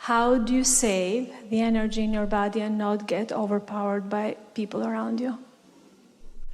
How do you save the energy in your body and not get overpowered by people around you?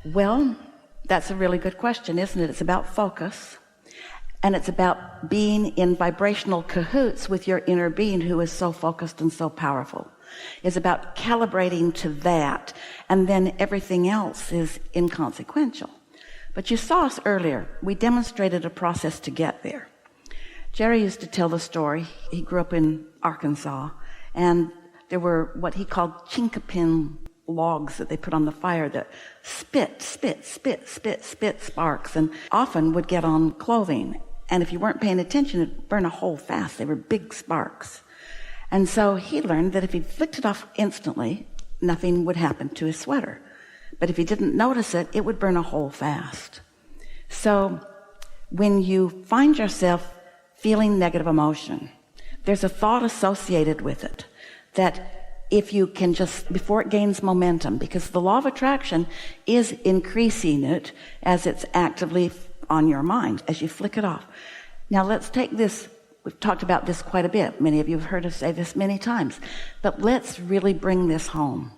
Well, that's a really good question, isn't it? It's about focus. And it's about being in vibrational cahoots with your inner being who is so focused and so powerful. It's about calibrating to that. And then everything else is inconsequential. But you saw us earlier. We demonstrated a process to get there. Jerry used to tell the story. He grew up in Arkansas. And there were what he called chinkapin logs that they put on the fire that spit sparks, and often would get on clothing. And if you weren't paying attention, it'd burn a hole fast. They were big sparks. And so he learned that if he flicked it off instantly, nothing would happen to his sweater. But if he didn't notice it, it would burn a hole fast. So when you find yourself feeling negative emotion, there's a thought associated with it that if you can just, before it gains momentum, because the law of attraction is increasing it as it's actively on your mind, as you flick it off. Now let's take this, we've talked about this quite a bit. Many of you have heard us say this many times, but let's really bring this home.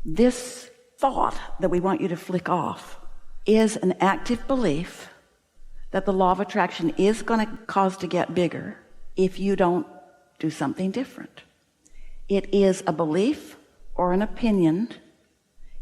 This thought that we want you to flick off is an active belief that the law of attraction is going to cause to get bigger if you don't do something different. It is a belief or an opinion.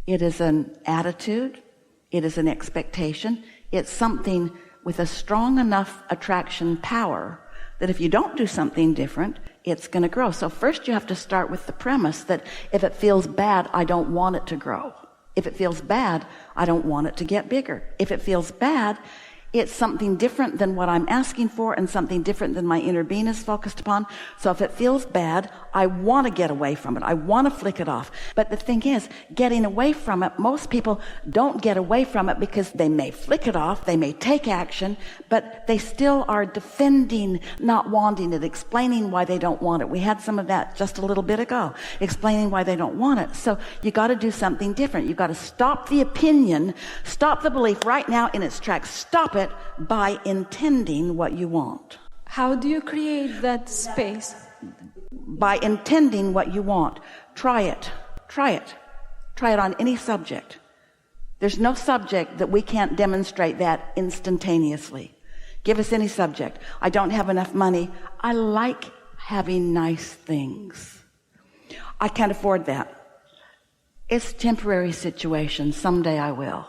It is an attitude. It is an expectation. It's something with a strong enough attraction power that if you don't do something different, it's going to grow. So first you have to start with the premise that if it feels bad, I don't want it to grow. If it feels bad, I don't want it to get bigger. If it feels bad, it's something different than what I'm asking for and something different than my inner being is focused upon. So if it feels bad, I want to get away from it. I want to flick it off. But the thing is, getting away from it, most people don't get away from it because they may flick it off, they may take action, but they still are defending not wanting it, explaining why they don't want it. We had some of that just a little bit ago, explaining why they don't want it. So you got to do something different. You got to stop the opinion, stop the belief right now in its tracks. Stop it by intending what you want. How do you create that space? By intending what you want. Try it. Try it. Try it on any subject. There's no subject that we can't demonstrate that instantaneously. Give us any subject. I don't have enough money. I like having nice things. I can't afford that. It's a temporary situation. Someday I will.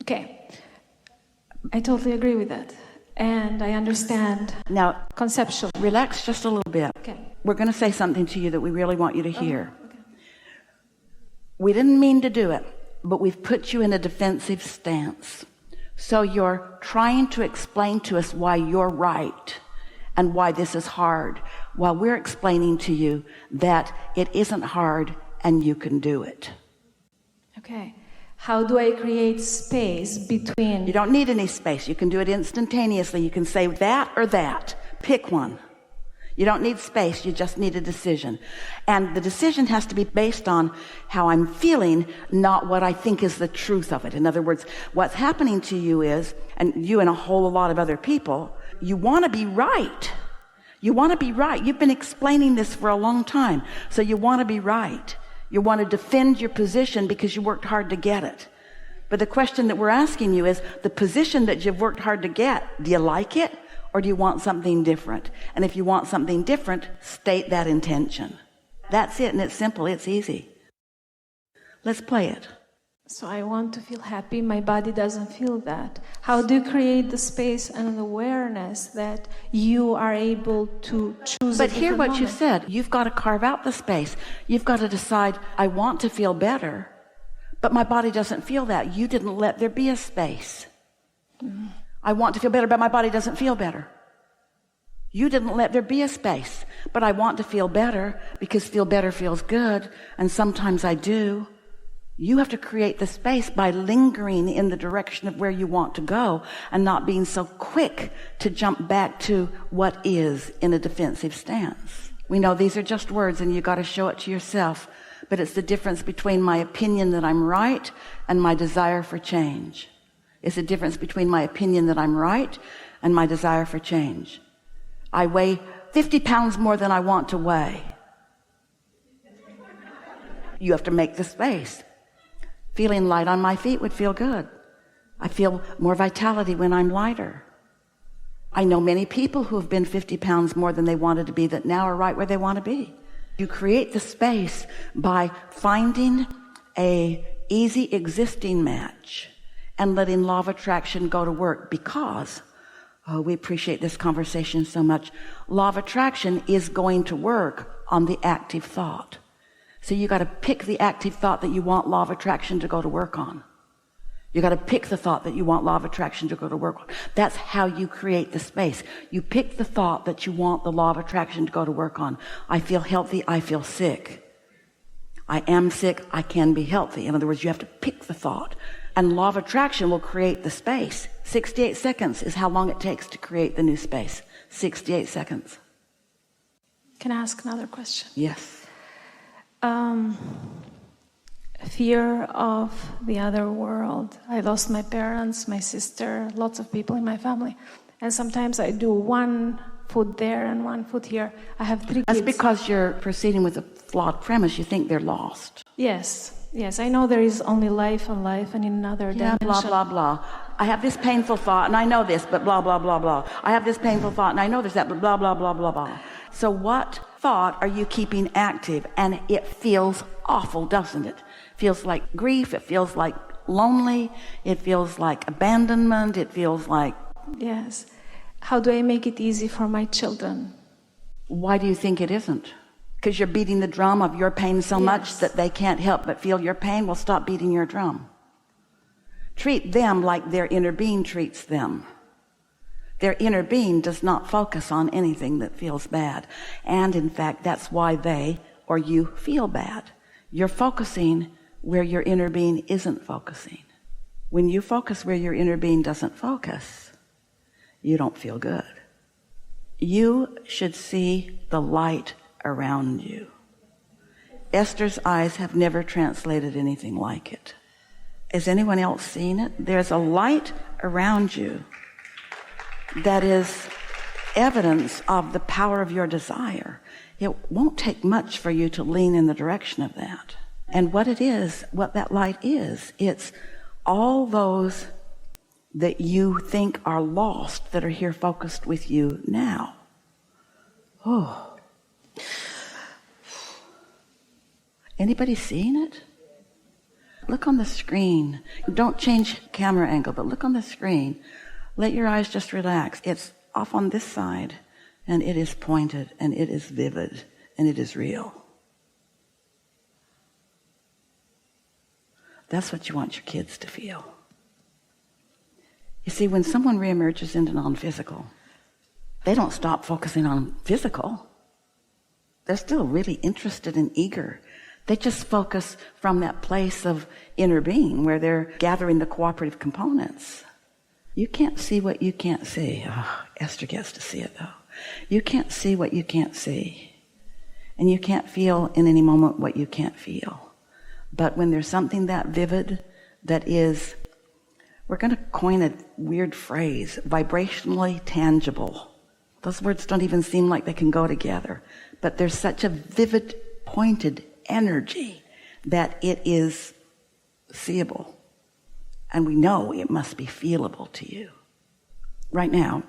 Okay. I totally agree with that. And I understand. Now, conceptually. Relax just a little bit. Okay. We're going to say something to you that we really want you to hear. Okay. We didn't mean to do it, but we've put you in a defensive stance. So you're trying to explain to us why you're right and why this is hard, while we're explaining to you that it isn't hard and you can do it. Okay. How do I create space between? You don't need any space. You can do it instantaneously. You can say that or that. Pick one. You don't need space. You just need a decision. And the decision has to be based on how I'm feeling, not what I think is the truth of it. In other words, what's happening to you is, and you and a whole lot of other people, you want to be right. You want to be right. You've been explaining this for a long time. So you want to be right. You want to defend your position because you worked hard to get it. But the question that we're asking you is, the position that you've worked hard to get, do you like it or do you want something different? And if you want something different, state that intention. That's it, and it's simple, it's easy. Let's play it. So I want to feel happy. My body doesn't feel that. How do you create the space and an awareness that you are able to choose? But hear what you said. You've got to carve out the space. You've got to decide, I want to feel better, but my body doesn't feel that. You didn't let there be a space. Mm-hmm. I want to feel better, but my body doesn't feel better. You didn't let there be a space, but I want to feel better because feel better feels good, and sometimes I do. You have to create the space by lingering in the direction of where you want to go and not being so quick to jump back to what is in a defensive stance. We know these are just words and you got to show it to yourself, but it's the difference between my opinion that I'm right and my desire for change. It's the difference between my opinion that I'm right and my desire for change. I weigh 50 pounds more than I want to weigh. You have to make the space. Feeling light on my feet would feel good. I feel more vitality when I'm lighter. I know many people who have been 50 pounds more than they wanted to be that now are right where they want to be. You create the space by finding a easy existing match and letting law of attraction go to work, because we appreciate this conversation so much. Law of attraction is going to work on the active thought. So you got to pick the active thought that you want law of attraction to go to work on. You got to pick the thought that you want law of attraction to go to work on. That's how you create the space. You pick the thought that you want the law of attraction to go to work on. I feel healthy, I feel sick. I am sick, I can be healthy. In other words, you have to pick the thought. And law of attraction will create the space. 68 seconds is how long it takes to create the new space. 68 seconds. Can I ask another question? Yes. Fear of the other world. I lost my parents, my sister, lots of people in my family. And sometimes I do one foot there and one foot here. I have 3 kids. That's because you're proceeding with a flawed premise. You think they're lost. Yes. I know there is only life and life and in another dimension. Blah, blah, blah. I have this painful thought and I know this, but blah, blah, blah, blah. I have this painful thought and I know there's that, but blah, blah, blah, blah, blah. So what thought are you keeping active? And it feels awful, doesn't it? Feels like grief. It feels like lonely. It feels like abandonment. It feels like... Yes. How do I make it easy for my children? Why do you think it isn't? Because you're beating the drum of your pain so much that they can't help but feel your pain. Well, stop beating your drum. Treat them like their inner being treats them. Their inner being does not focus on anything that feels bad. And in fact, that's why they or you feel bad. You're focusing where your inner being isn't focusing. When you focus where your inner being doesn't focus, you don't feel good. You should see the light around you. Esther's eyes have never translated anything like it. Has anyone else seen it? There's a light around you that is evidence of the power of your desire. It won't take much for you to lean in the direction of that. And what it is, what that light is, it's all those that you think are lost that are here focused with you now. Oh. Anybody seeing it? Look on the screen. Don't change camera angle, but look on the screen. Let your eyes just relax. It's off on this side, and it is pointed, and it is vivid, and it is real. That's what you want your kids to feel. You see, when someone reemerges into non-physical, they don't stop focusing on physical. They're still really interested and eager. They just focus from that place of inner being where they're gathering the cooperative components. You can't see what you can't see. Oh, Esther gets to see it, though. You can't see what you can't see. And you can't feel in any moment what you can't feel. But when there's something that vivid, that is, we're going to coin a weird phrase, vibrationally tangible. Those words don't even seem like they can go together. But there's such a vivid, pointed energy that it is seeable. And we know it must be feelable to you. Right now,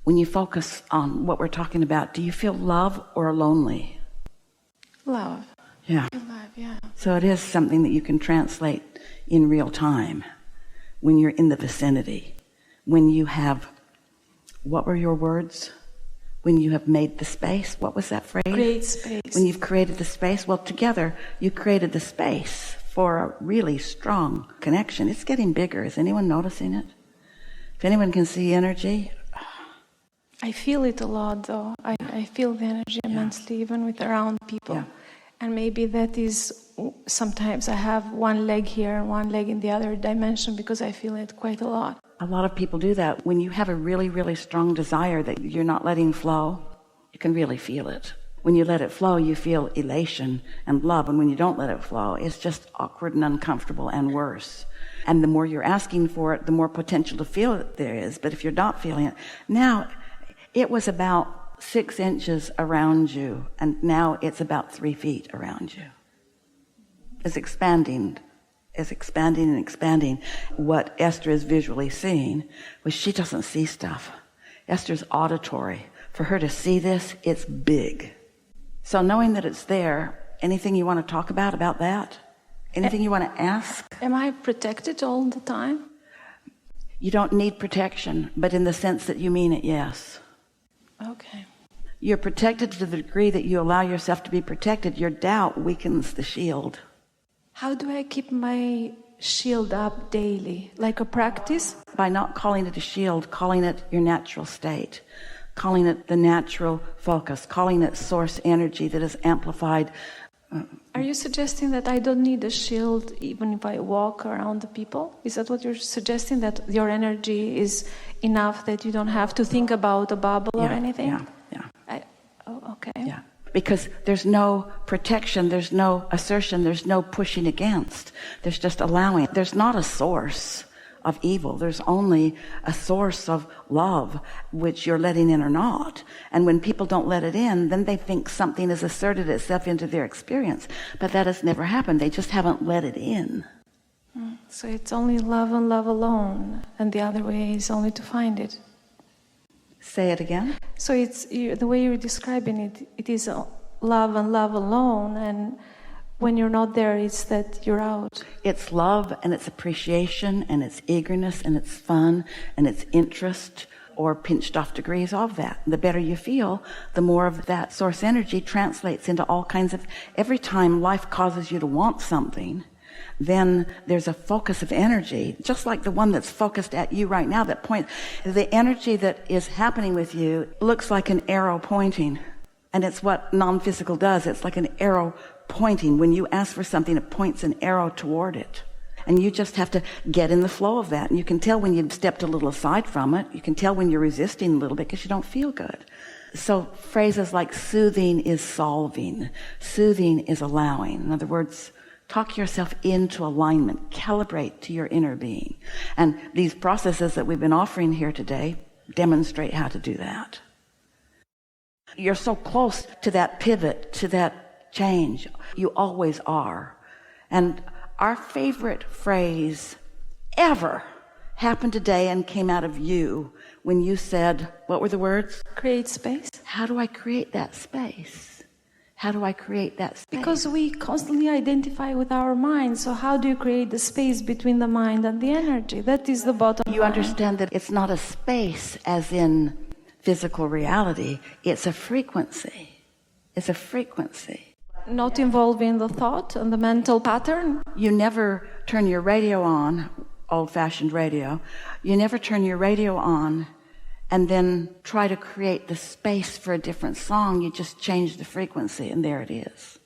when you focus on what we're talking about, do you feel love or lonely? Love. Yeah. Love, yeah. So it is something that you can translate in real time when you're in the vicinity. When you have, what were your words? When you have made the space. What was that phrase? Create space. When you've created the space. Well, together you created the space for a really strong connection. It's getting bigger. Is anyone noticing it? If anyone can see energy. I feel it a lot, though. I feel the energy immensely, even with around people. Yeah. And maybe that is, sometimes I have one leg here and one leg in the other dimension because I feel it quite a lot. A lot of people do that. When you have a really, really strong desire that you're not letting flow, you can really feel it. When you let it flow, you feel elation and love. And when you don't let it flow, it's just awkward and uncomfortable and worse. And the more you're asking for it, the more potential to feel it there is. But if you're not feeling it, now, it was about 6 inches around you, and now it's about 3 feet around you. It's expanding and expanding. What Esther is visually seeing was she doesn't see stuff. Esther's auditory. For her to see this, it's big. So knowing that it's there, anything you want to talk about that? Anything you want to ask? Am I protected all the time? You don't need protection, but in the sense that you mean it, yes. Okay. You're protected to the degree that you allow yourself to be protected. Your doubt weakens the shield. How do I keep my shield up daily? Like a practice? By not calling it a shield, calling it your natural state, calling it the natural focus, calling it source energy that is amplified. Are you suggesting that I don't need a shield even if I walk around the people? Is that what you're suggesting, that your energy is enough that you don't have to think about a bubble or anything? Yeah. Okay. Yeah. Because there's no protection, there's no assertion, there's no pushing against. There's just allowing. There's not a source of evil. There's only a source of love, which you're letting in or not. And when people don't let it in, then they think something has asserted itself into their experience. But that has never happened. They just haven't let it in. So it's only love and love alone, and the other way is only to find it. Say it again. So it's the way you're describing it. It is love and love alone, and when you're not there, it's that you're out. It's love and it's appreciation and it's eagerness and it's fun and it's interest, or pinched off degrees of that. The better you feel, the more of that source energy translates into all kinds of. Every time life causes you to want something, then there's a focus of energy, just like the one that's focused at you right now, that point. The energy that is happening with you looks like an arrow pointing. And it's what non-physical does. It's like an arrow pointing. When you ask for something, it points an arrow toward it. And you just have to get in the flow of that. And you can tell when you've stepped a little aside from it. You can tell when you're resisting a little bit because you don't feel good. So phrases like soothing is solving. Soothing is allowing. In other words, talk yourself into alignment. Calibrate to your inner being. And these processes that we've been offering here today demonstrate how to do that. You're so close to that pivot, to that change. You always are. And our favorite phrase ever happened today and came out of you when you said, what were the words? Create space. How do I create that space? How do I create that space? Because we constantly identify with our mind. So how do you create the space between the mind and the energy? That is the bottom line. You understand that it's not a space as in physical reality. It's a frequency. It's a frequency. Not involving the thought and the mental pattern. You never turn your radio on, old-fashioned radio. You never turn your radio on and then try to create the space for a different song. You just change the frequency, and there it is.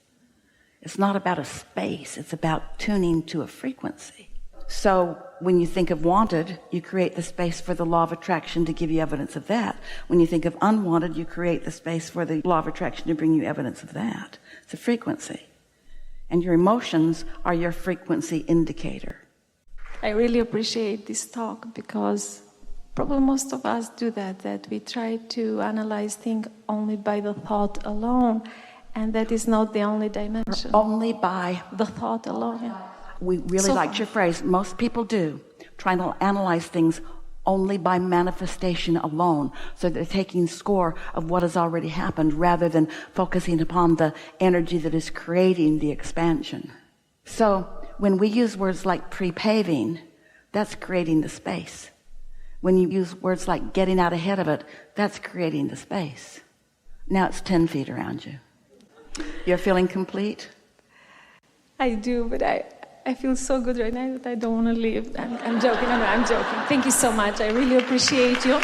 It's not about a space. It's about tuning to a frequency. So when you think of wanted, you create the space for the law of attraction to give you evidence of that. When you think of unwanted, you create the space for the law of attraction to bring you evidence of that. It's a frequency. And your emotions are your frequency indicator. I really appreciate this talk because probably most of us do that we try to analyze things only by the thought alone, and that is not the only dimension. Only by the thought alone. Yeah. We really liked your phrase. Most people do, trying to analyze things only by manifestation alone. So they're taking score of what has already happened rather than focusing upon the energy that is creating the expansion. So when we use words like pre-paving, that's creating the space. When you use words like getting out ahead of it, that's creating the space. Now it's 10 feet around you. You're feeling complete? I do, but I feel so good right now that I don't want to leave. I'm joking. I'm joking. Thank you so much. I really appreciate you.